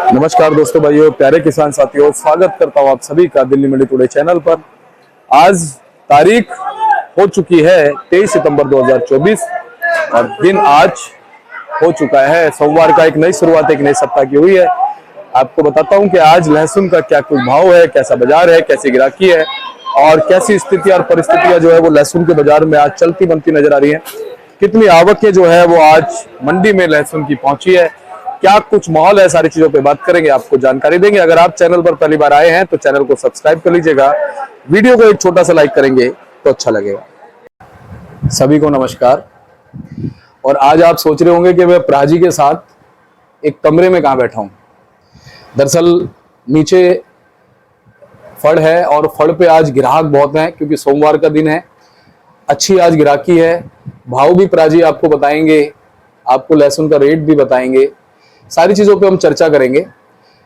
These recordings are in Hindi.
नमस्कार दोस्तों, भाइयों, प्यारे किसान साथियों, स्वागत करता हूं आप सभी का दिल्ली मंडी टुडे चैनल पर। आज तारीख हो चुकी है 23 सितंबर 2024 और दिन आज हो चुका है सोमवार का। एक नई शुरुआत एक नए सप्ताह की हुई है। आपको बताता हूं कि आज लहसुन का क्या कुछ भाव है, कैसा बाजार है, कैसी गिराकी है और कैसी स्थिति और परिस्थितियां जो है वो लहसुन के बाजार में आज चलती बनती नजर आ रही है। कितनी आवकें जो है वो आज मंडी में लहसुन की पहुंची है, क्या कुछ माहौल है, सारी चीजों पे बात करेंगे, आपको जानकारी देंगे। अगर आप चैनल पर पहली बार आए हैं तो चैनल को सब्सक्राइब कर लीजिएगा, वीडियो को एक छोटा सा लाइक करेंगे तो अच्छा लगेगा। सभी को नमस्कार। और आज आप सोच रहे होंगे कि मैं प्राजी के साथ एक कमरे में कहां बैठा हूं। दरअसल नीचे फड़ है और फड़ पे आज ग्राहक बहुत हैं क्योंकि सोमवार का दिन है। अच्छी आज ग्राहकी है। भाव भी प्राजी आपको बताएंगे, आपको लहसुन का रेट भी बताएंगे, सारी चीजों पे हम चर्चा करेंगे।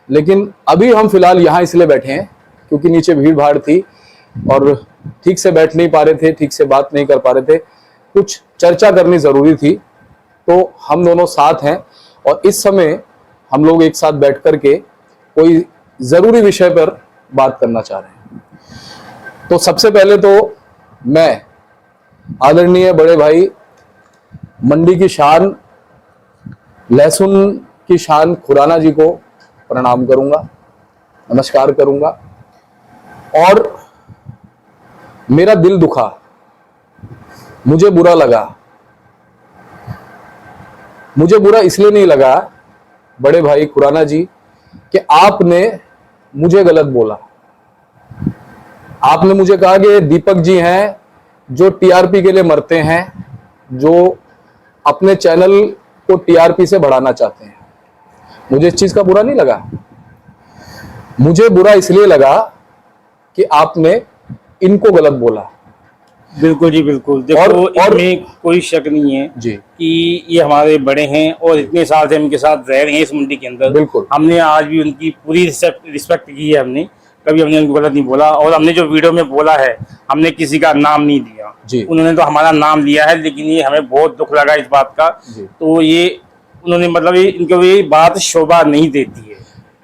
लेकिन अभी हम फिलहाल यहाँ इसलिए बैठे हैं क्योंकि नीचे भीड़ भाड़ थी और ठीक से बैठ नहीं पा रहे थे, ठीक से बात नहीं कर पा रहे थे, कुछ चर्चा करनी जरूरी थी। तो हम दोनों साथ हैं और इस समय हम लोग एक साथ बैठ करके कोई जरूरी विषय पर बात करना चाह रहे हैं। तो सबसे पहले तो मैं आदरणीय बड़े भाई, मंडी की शान, लहसुन की शान खुराना जी को प्रणाम करूंगा, नमस्कार करूंगा। और मेरा दिल दुखा, मुझे बुरा लगा। मुझे बुरा इसलिए नहीं लगा बड़े भाई खुराना जी कि आपने मुझे गलत बोला। आपने मुझे कहा कि दीपक जी हैं जो टीआरपी के लिए मरते हैं, जो अपने चैनल को टीआरपी से बढ़ाना चाहते हैं। मुझे इस चीज का बुरा नहीं लगा। मुझे बुरा इसलिए लगा कि आपने इनको गलत बोला। बिल्कुल जी, बिल्कुल। देखो, इसमें कोई शक नहीं है जी कि ये हमारे बड़े हैं और इतने साल से इनके साथ रह रहे हैं इस मंडी के अंदर। बिल्कुल। हमने आज भी उनकी पूरी रिस्पेक्ट की है। हमने कभी उनको गलत नहीं बोला और हमने जो वीडियो में बोला है, हमने किसी का नाम नहीं लिया जी। उन्होंने तो हमारा नाम लिया है, लेकिन ये हमें बहुत दुख लगा इस बात का। तो ये उन्होंने मतलब इनको ये बात शोभा नहीं देती है।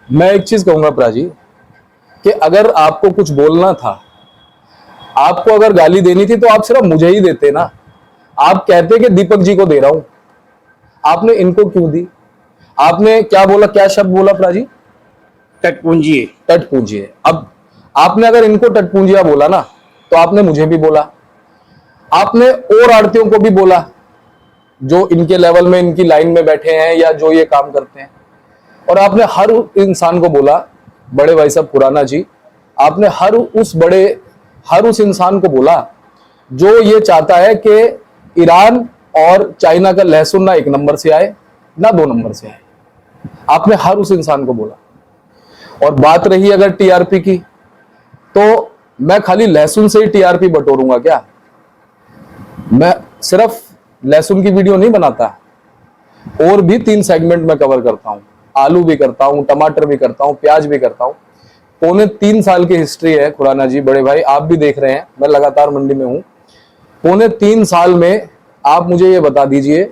मैं एक चीज कहूंगा प्राजी कि अगर आपको कुछ बोलना था, आपको अगर गाली देनी थी तो आप सिर्फ मुझे ही देते ना। आप कहते कि दीपक जी को दे रहा हूं, आपने इनको क्यों दी? आपने क्या बोला, क्या शब्द बोला प्राजी? टटपूंजी। टटपूंजी। अब आपने अगर इनको टटपूंजिया बोला ना तो आपने मुझे भी बोला, आपने और आड़तियों को भी बोला जो इनके लेवल में, इनकी लाइन में बैठे हैं या जो ये काम करते हैं। और आपने हर इंसान को बोला, बड़े भाई साहब खुराना जी, आपने हर उस इंसान को बोला जो ये चाहता है कि ईरान और चाइना का लहसुन ना 1 नंबर से आए ना 2 नंबर से आए। आपने हर उस इंसान को बोला। और बात रही अगर टीआरपी की, तो मैं खाली लहसुन से ही टीआरपी बटोरूंगा क्या? मैं सिर्फ लहसुन की वीडियो नहीं बनाता, और भी 3 सेगमेंट में कवर करता हूं। आलू भी करता हूं, टमाटर भी करता हूं, प्याज भी करता हूं। 3.25 साल की हिस्ट्री है खुराना जी, बड़े भाई, आप भी देख रहे हैं, मैं लगातार मंडी में हूं। 3.25 साल में आप मुझे ये बता दीजिए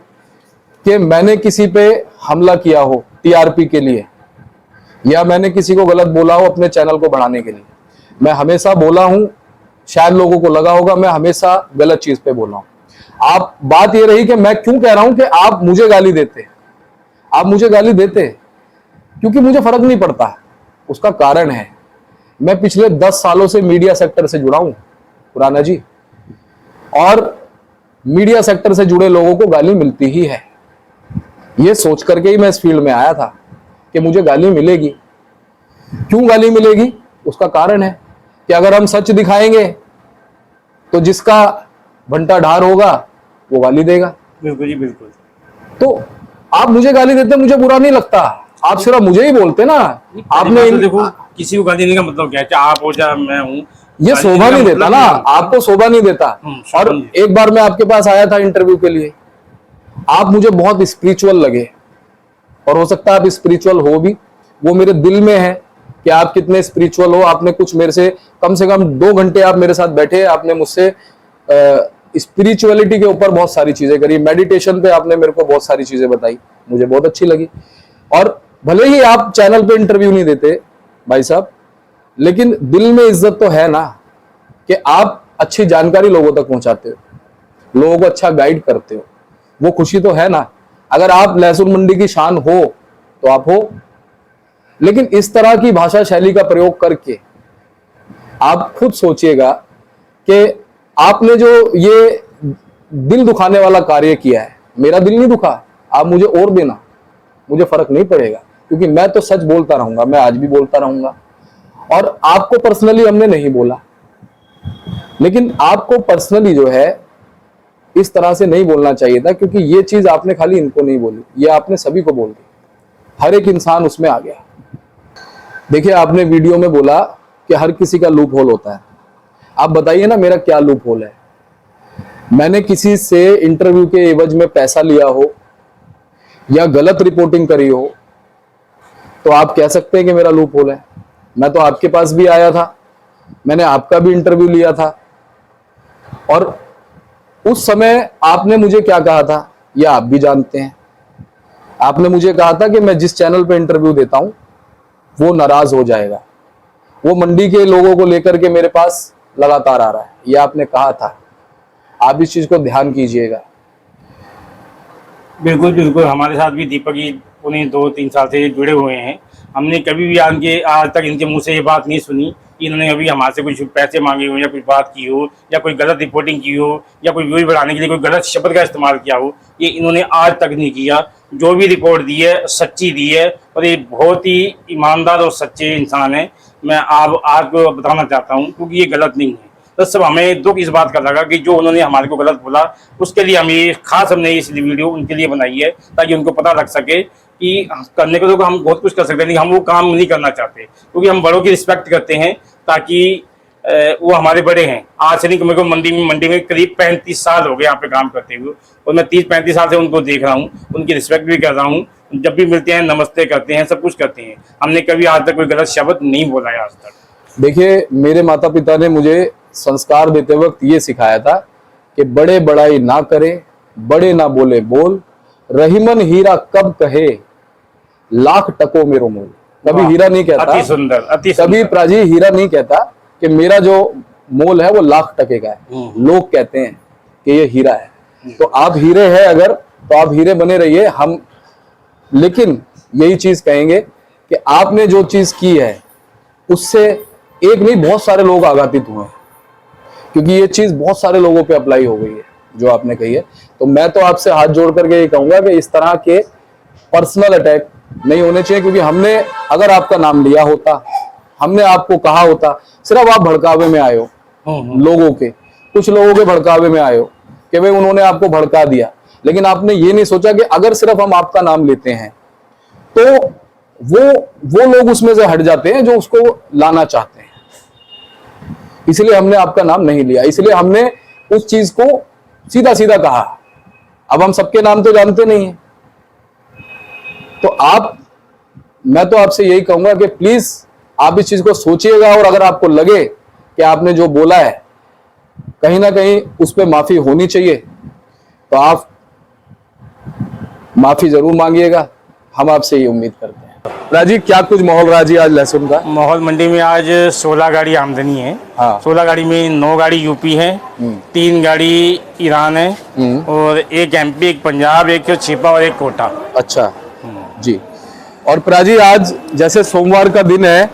कि मैंने किसी पे हमला किया हो टीआरपी के लिए, या मैंने किसी को गलत बोला हो अपने चैनल को बढ़ाने के लिए। मैं हमेशा बोला हूं, शायद लोगों को लगा होगा मैं हमेशा गलत चीज पे बोला हूं। आप बात ये रही कि मैं क्यों कह रहा हूं कि आप मुझे गाली देते। आप मुझे गाली देते क्योंकि मुझे फर्क नहीं पड़ता। उसका कारण है, मैं पिछले 10 सालों से मीडिया सेक्टर से जुड़ा हूं खुराना जी, और मीडिया सेक्टर से जुड़े लोगों को गाली मिलती ही है। ये सोच करके ही मैं इस फील्ड में आया था कि मुझे गाली मिलेगी। क्यों गाली मिलेगी? उसका कारण है कि अगर हम सच दिखाएंगे तो जिसका भंटा ढार होगा वो गाली देगा। बिल्कुल जी, बिल्कुल। तो आप मुझे गाली देते, मुझे बुरा नहीं लगता। आप सिर्फ मुझे ही बोलते ना। आपने तो देखो, किसी को गाली देने का मतलब क्या है? चाहे आप हो चाहे मैं हूँ, ये शोभा नहीं देता ना, आपको शोभा नहीं देता। और एक बार मैं आपके पास आया था इंटरव्यू के लिए, आप मुझे बहुत स्पिरिचुअल लगे, और हो सकता है आप स्पिरिचुअल हो भी, वो मेरे दिल में है कि आप कितने स्पिरिचुअल हो। आपने कुछ मेरे से कम 2 घंटे आप मेरे साथ बैठे, आपने मुझसे स्पिरिचुअलिटी के ऊपर बहुत सारी चीजें करी, मेडिटेशन पे आपने मेरे को बहुत सारी चीजें बताई, मुझे बहुत अच्छी लगी। और भले ही आप चैनल पे इंटरव्यू नहीं देते भाई साहब, लेकिन दिल में इज्जत तो है ना कि आप अच्छी जानकारी लोगों तक पहुंचाते हो, लोगों को अच्छा गाइड करते हो, वो खुशी तो है ना। अगर आप लहसुन मंडी की शान हो तो आप हो, लेकिन इस तरह की भाषा शैली का प्रयोग करके आप खुद सोचिएगा कि आपने जो ये दिल दुखाने वाला कार्य किया है, मेरा दिल नहीं दुखा, आप मुझे और देना, मुझे फर्क नहीं पड़ेगा, क्योंकि मैं तो सच बोलता रहूंगा, मैं आज भी बोलता रहूंगा। और आपको पर्सनली हमने नहीं बोला, लेकिन आपको पर्सनली जो है इस तरह से नहीं बोलना चाहिए था, क्योंकि ये चीज आपने खाली इनको नहीं बोली, ये आपने सभी को बोल दी, हर एक इंसान उसमें आ गया। देखिए, आपने वीडियो में बोला कि हर किसी का लूप होल होता है। आप बताइए ना, मेरा क्या लूप होल है? मैंने किसी से इंटरव्यू के एवज में पैसा लिया हो या गलत रिपोर्टिंग करी हो तो आप कह सकते हैं कि मेरा लूप होल है। मैं तो आपके पास भी आया था, मैंने आपका भी इंटरव्यू लिया था, और उस समय आपने मुझे क्या कहा था यह आप भी जानते हैं। आपने मुझे कहा था कि मैं जिस चैनल पे इंटरव्यू देता हूं वो नाराज हो जाएगा, वो मंडी के लोगों को लेकर के मेरे पास लगातार आ रहा है, यह आपने कहा था। आप इस चीज को ध्यान कीजिएगा। बिल्कुल बिल्कुल, हमारे साथ भी दीपक जी उन्हें 2-3 साल से जुड़े हुए हैं। हमने कभी भी आज तक इनके मुंह से ये बात नहीं सुनी कि इन्होंने कभी हमारे से कुछ पैसे मांगे हो या कुछ बात की हो या कोई गलत रिपोर्टिंग की हो या कोई व्यूज बढ़ाने के लिए कोई गलत शब्द का इस्तेमाल किया हो। ये इन्होंने आज तक नहीं किया। जो भी रिपोर्ट दी है सच्ची दी है, और ये बहुत ही ईमानदार और सच्चे इंसान है। मैं आपको बताना चाहता हूँ, क्योंकि ये गलत नहीं है। तो सब हमें दुख इस बात का लगा कि जो उन्होंने हमारे को गलत बोला, उसके लिए हमने इस वीडियो उनके लिए बनाई है, ताकि उनको पता लग सके कि करने को तो हम बहुत कुछ कर सकते हैं, लेकिन हम वो काम नहीं करना चाहते, क्योंकि हम बड़ों की रिस्पेक्ट करते हैं, ताकि वो हमारे बड़े हैं। आज से नहीं, मेरे को मंडी में करीब 35 साल हो गए यहाँ पे काम करते हुए, और मैं 30-35 साल से उनको देख रहा हूँ, उनकी रिस्पेक्ट भी कर रहा हूँ। जब भी मिलते हैं नमस्ते करते हैं, सब कुछ करते हैं। हमने कभी आज तक कोई गलत शब्द नहीं बोला है आज तक। देखिए, मेरे माता पिता ने मुझे संस्कार देते वक्त ये सिखाया था कि बड़े बड़ाई ना करे, बड़े ना बोले बोल, रहीमन हीरा कब कहे, लाख टको मेरो मोल। कभी हीरा नहीं कहता, अति सुंदर, अति सुंदर। कभी प्राजी हीरा नहीं कहता कि मेरा जो मोल है वो लाख टके का है। लोग कहते हैं कि ये हीरा है। तो आप हीरे हैं अगर, तो आप हीरे बने रहिए। हम लेकिन यही चीज कहेंगे कि आपने जो चीज की है उससे एक नहीं, बहुत सारे लोग आघातित हुए हैं, क्योंकि ये चीज बहुत सारे लोगों पे अप्लाई हो गई है जो आपने कही है। तो मैं तो आपसे हाथ जोड़ करके ये कहूंगा कि इस तरह के पर्सनल अटैक नहीं होने चाहिए, क्योंकि हमने अगर आपका नाम लिया होता, हमने आपको कहा होता, सिर्फ आप भड़कावे में आए हो, लोगों के कुछ लोगों के भड़कावे में आए हो कि भाई उन्होंने आपको भड़का दिया, लेकिन आपने ये नहीं सोचा कि अगर सिर्फ हम आपका नाम लेते हैं तो वो लोग उसमें से हट जाते हैं जो उसको लाना चाहते हैं। इसलिए हमने आपका नाम नहीं लिया, इसलिए हमने उस चीज को सीधा सीधा कहा। अब हम सबके नाम तो जानते नहीं है, तो मैं तो आपसे यही कहूंगा कि प्लीज आप इस चीज को सोचिएगा, और अगर आपको लगे कि आपने जो बोला है कहीं ना कहीं उस पर माफी होनी चाहिए, तो आप माफी जरूर मांगिएगा। हम आपसे ये उम्मीद करते हैं। राजी, क्या कुछ माहौल रहा जी आज लहसुन का? माहौल मंडी में आज 16 गाड़ी आमदनी है। हाँ। 16 गाड़ी में 9 गाड़ी यूपी है, 3 गाड़ी ईरान है, और 1 एमपी, 1 पंजाब, 1 छिपा और 1 कोटा। अच्छा जी। और प्राजी, आज जैसे सोमवार का दिन है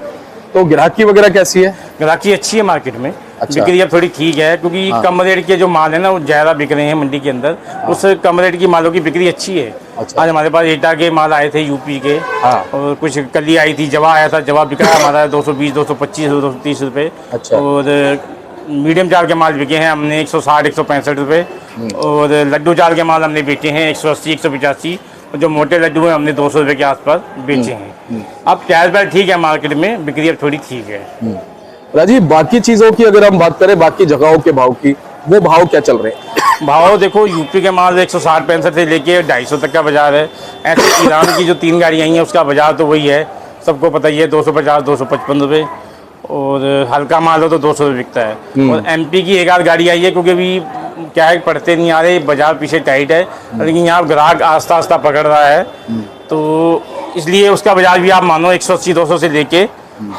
तो ग्राहकी वगैरह कैसी है? ग्राहकी अच्छी है मार्केट में। अच्छा। बिक्री अब थोड़ी ठीक है, क्योंकि कम रेट के जो माल है ना वो ज्यादा बिक रहे हैं मंडी के अंदर। उस कम रेट की मालों की बिक्री अच्छी है। अच्छा। आज हमारे पास एटा के माल आए थे यूपी के, हाँ। और कुछ कली आई थी, जवा आया था, जवा बिक रहा है हमारा 220, 225, 230 रुपये। अच्छा। और मीडियम चाल के माल बिके हैं हमने 160, 165 रुपये, और लड्डू चाल के माल हमने बेचे हैं 180, 185, और जो मोटे लड्डू हैं हमने 200 रुपये के आसपास बेचे हैं। अब कैश बैक ठीक है, मार्केट में बिक्री अब थोड़ी ठीक है। राजीव, बाकी चीजों की अगर हम बात करें, बाकी जगहों के भाव की, वो भाव क्या चल रहे हैं? भाव देखो, यूपी के माल 160-165 से लेके 250 तक का बाजार है। ऐसे ईरान की जो 3 गाड़ियाँ आई हैं उसका बाजार तो वही है, सबको पता ही है, 250, 255 रुपये, और हल्का माल हो तो 200 रुपये बिकता है। और एमपी की 1 आध गाड़ी आई है, क्योंकि अभी क्या है, पढ़ते नहीं आ रहे, बाजार पीछे टाइट है, लेकिन यहाँ ग्राहक आस्ता आस्ता पकड़ रहा है। तो इसलिए उसका बाजार भी आप मानो 180-200 से लेके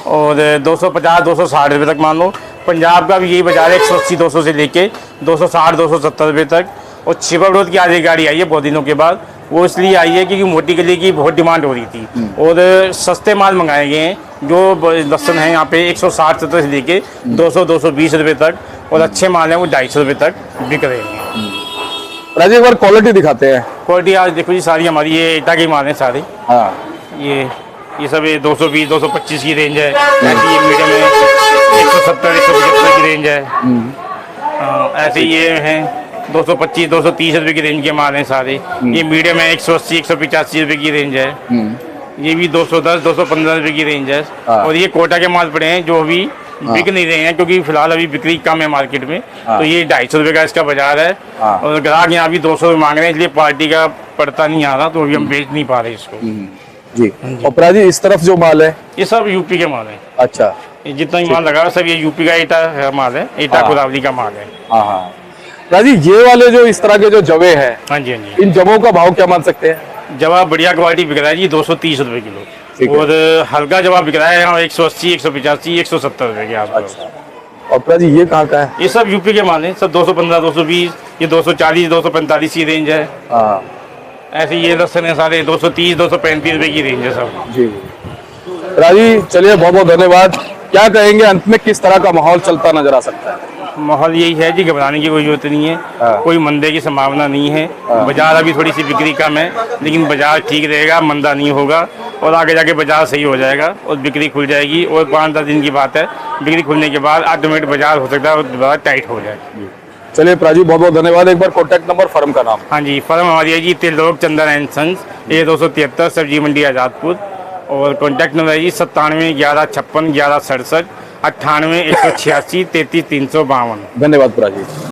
और 250-260 रुपये तक मान लो। पंजाब का भी यही बाजार है 180-200 से लेके 260-270 रुपये तक। और छिबा रोड की आज एक गाड़ी आई है बहुत दिनों के बाद, वो इसलिए आई है क्योंकि मोटी गली की बहुत डिमांड हो रही थी और सस्ते माल मंगाए गए हैं। जो लहसुन है यहाँ पे 160-70 से लेके 200-220 रुपये तक, और अच्छे माल हैं वो 250 रुपये तक बिक रहे हैं। राजीव, एक बार क्वालिटी दिखाते हैं। क्वालिटी आज देखो जी, सारी हमारी ये ईटा के माल हैं सारे। हाँ, ये सब 220-225 की रेंज है। ऐसे ये मीडियम है 170-175 की रेंज है। ऐसे ये हैं 225-230 रुपये की रेंज के माल हैं सारे। ये मीडियम है 180-185 रुपये की रेंज है। ये भी 210-215 रुपये की रेंज है। और ये कोटा के माल पड़े हैं जो अभी बिक नहीं रहे हैं क्योंकि फिलहाल अभी बिक्री कम है मार्केट में। तो ये 250 रुपये का इसका बाजार है। और ग्राहक यहाँ भी 200 रुपये मांग रहे हैं, इसलिए पार्टी का पड़ता नहीं आ रहा, तो अभी हम बेच नहीं पा रहे इसको जी। और प्राजी, इस तरफ जो माल है ये सब यूपी के माल है। अच्छा, ये जितना ही माल लगा है सब ये यूपी का ईटा माल है, ईटा कुदावली का माल है। हाँ हाँ। राजी, ये वाले जो इस तरह के जो जवे हैं, हाँ जी हाँ जी। इन जवों का भाव क्या मान सकते हैं? जवाब बढ़िया क्वालिटी बिक रहा है जी 230 रुपये ठीक किलो। है। और हल्का जवाब बिक रहा है यहाँ 180-185-170 रुपये के आसपास। अच्छा। और प्राजी, ये कहाँ का है? ये सब यूपी के माल हैं, सब 215-220, ये 240-245 की रेंज है। हाँ ऐसे ये लहसुन है सारे 230-235 रुपये की रेंज है सब। जी। राजी, चलिए, बहुत बहुत धन्यवाद। क्या कहेंगे अंत में, किस तरह का माहौल चलता नजर आ सकता है? माहौल यही है जी, घबराने की कोई जरूरत नहीं है। कोई मंदे की संभावना नहीं है। बाजार अभी थोड़ी सी बिक्री कम है, लेकिन बाजार ठीक रहेगा, मंदा नहीं होगा और आगे जाके बाजार सही हो जाएगा और बिक्री खुल जाएगी। और 5-10 दिन की बात है, बिक्री खुलने के बाद ऑटोमेटिक बाजार हो सकता है और बाजार टाइट हो जाए। चलिए प्राजी, बहुत बहुत धन्यवाद। एक बार कॉन्टैक्ट नंबर, फर्म का नाम। हाँ जी, फर्म हमारी है जी त्रिलोक चंदन एंड सन्स, ये 273 सब्जी मंडी आज़ादपुर। और कॉन्टैक्ट नंबर है जी 97-1156-1167, 98-186-33-352। धन्यवाद प्राजी।